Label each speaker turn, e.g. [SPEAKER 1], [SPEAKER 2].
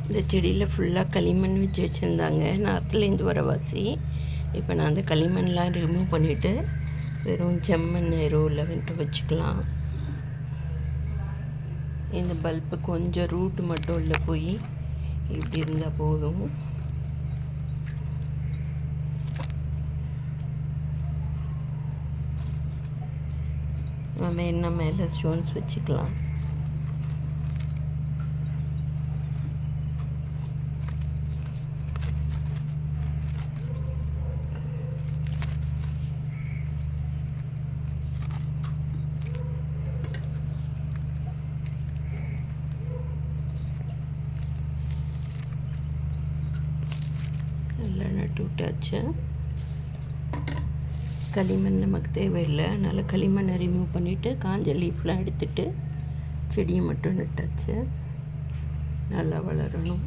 [SPEAKER 1] இந்த செடியில் ஃபுல்லாக களிமண் வச்சுருந்தாங்க நார்த்துலேருந்து வரவாசி. இப்போ நான் அந்த களிமண்லாம் ரிமூவ் பண்ணிவிட்டு வெறும் செம்மண் எருவில் வந்துட்டு வச்சுக்கலாம். இந்த பல்பு கொஞ்சம் ரூட்டு மட்டும் உள்ள போய் இப்படி இருந்தால் போதும். நம்ம என்ன மேலே ஸ்டோன்ஸ் வச்சுக்கலாம். நல்லா நட்டு விட்டாச்சு. களிமண் நமக்கு தேவையில்லை, அதனால் களிமண்ணை ரிமூவ் பண்ணிவிட்டு காஞ்ச லீஃப்லாம் எடுத்துகிட்டு செடியை மட்டும் நட்டாச்சு. நல்லா வளரணும்.